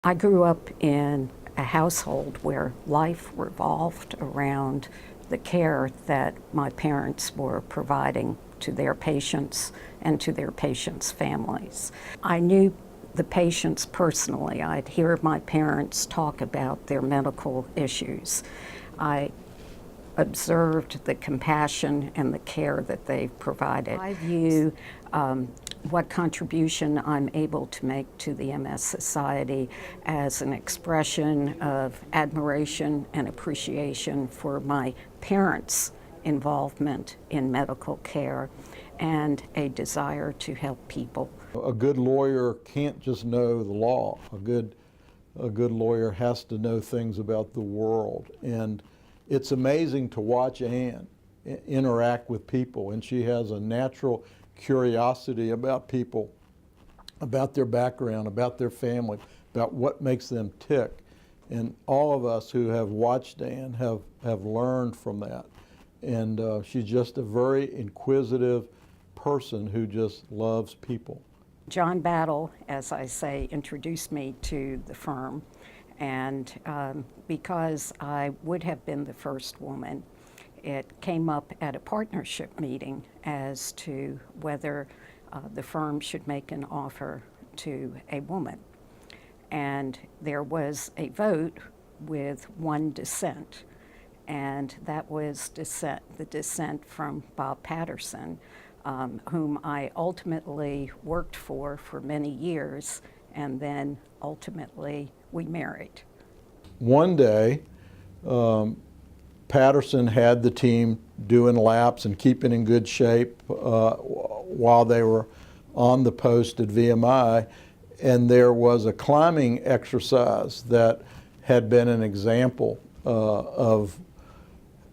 I grew up in a household where life revolved around the care that my parents were providing to their patients and to their patients' families. I knew the patients personally. I'd hear my parents talk about their medical issues. I observed the compassion and the care that they've provided. I view what contribution I'm able to make to the MS Society as an expression of admiration and appreciation for my parents' involvement in medical care and a desire to help people. A good lawyer can't just know the law. A good lawyer has to know things about the world. And it's amazing to watch Anne interact with people, and she has a natural curiosity about people, about their background, about their family, about what makes them tick. And all of us who have watched Anne have learned from that. And she's just a very inquisitive person who just loves people. John Battle, as I say, introduced me to the firm, and because I would have been the first woman, it came up at a partnership meeting as to whether the firm should make an offer to a woman. And there was a vote with one dissent, and that was the dissent from Bob Patterson, whom I ultimately worked for many years, and then ultimately we married. One day, Patterson had the team doing laps and keeping in good shape while they were on the post at VMI, and there was a climbing exercise that had been an example of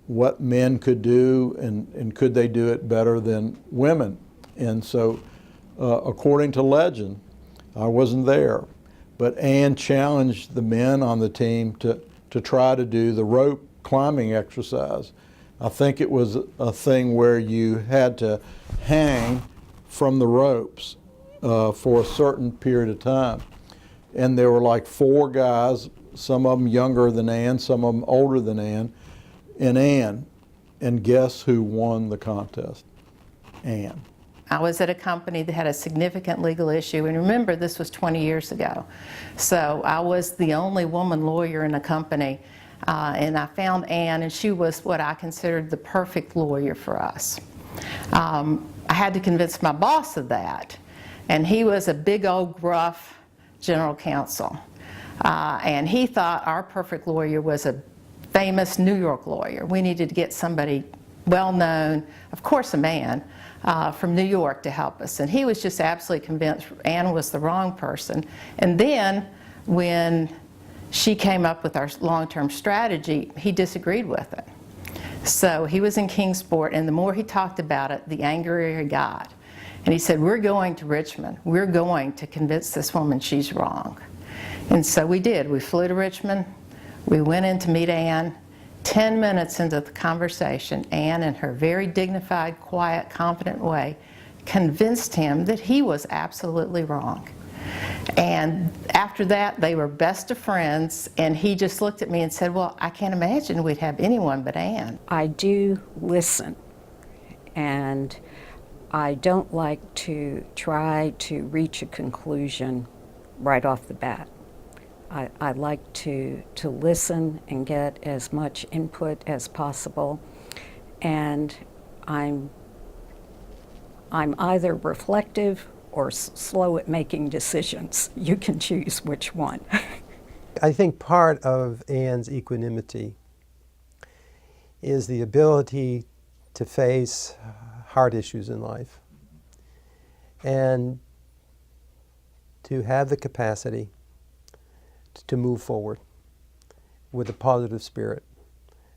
what men could do, and could they do it better than women. And so, according to legend, I wasn't there, but Anne challenged the men on the team to try to do the rope climbing exercise. I think it was a thing where you had to hang from the ropes for a certain period of time. And there were like 4 guys, some of them younger than Anne, some of them older than Anne, and Anne. And guess who won the contest? Anne. I was at a company that had a significant legal issue, and remember, this was 20 years ago. So I was the only woman lawyer in the company, and I found Anne, and she was what I considered the perfect lawyer for us. I had to convince my boss of that, and he was a big old gruff general counsel, and he thought our perfect lawyer was a famous New York lawyer. We needed to get somebody well-known, of course a man, from New York to help us. And he was just absolutely convinced Anne was the wrong person. And then when she came up with our long-term strategy, he disagreed with it. So he was in Kingsport, and the more he talked about it, the angrier he got. And he said, we're going to Richmond. We're going to convince this woman she's wrong. And so we did. We flew to Richmond. We went in to meet Anne. 10 minutes into the conversation, Anne, in her very dignified, quiet, confident way, convinced him that he was absolutely wrong. And after that, they were best of friends, and he just looked at me and said, well, I can't imagine we'd have anyone but Anne. I do listen, and I don't like to try to reach a conclusion right off the bat. I like to listen and get as much input as possible, and I'm either reflective or slow at making decisions. You can choose which one. I think part of Anne's equanimity is the ability to face hard issues in life and to have the capacity to move forward with a positive spirit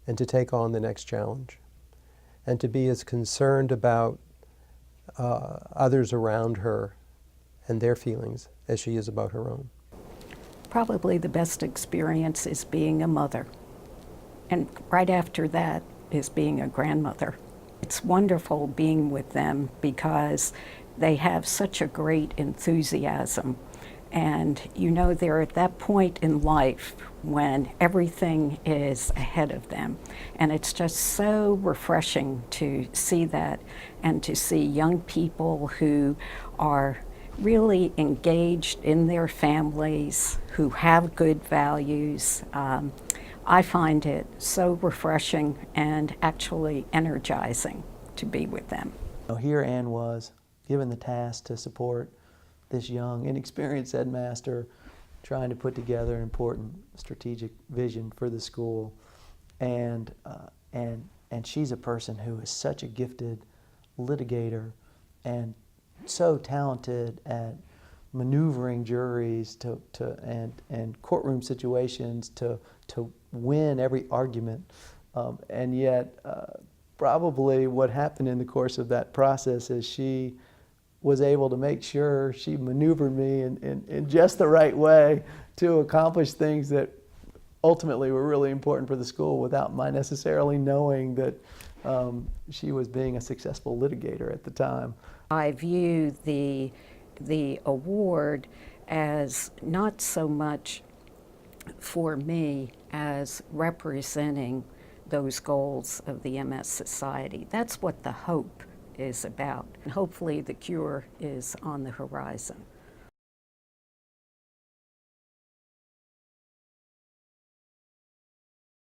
and to take on the next challenge and to be as concerned about others around her and their feelings as she is about her own. Probably the best experience is being a mother, and right after that is being a grandmother. It's wonderful being with them because they have such a great enthusiasm And you know, they're at that point in life when everything is ahead of them. And it's just so refreshing to see that and to see young people who are really engaged in their families, who have good values. I find it so refreshing and actually energizing to be with them. Here Ann was given the task to support this young, inexperienced headmaster trying to put together an important strategic vision for the school. And she's a person who is such a gifted litigator and so talented at maneuvering juries and courtroom situations to win every argument. And yet, probably what happened in the course of that process is she was able to make sure she maneuvered me in just the right way to accomplish things that ultimately were really important for the school without my necessarily knowing that she was being a successful litigator at the time. I view the award as not so much for me as representing those goals of the MS Society. That's what the hope is about. And hopefully the cure is on the horizon.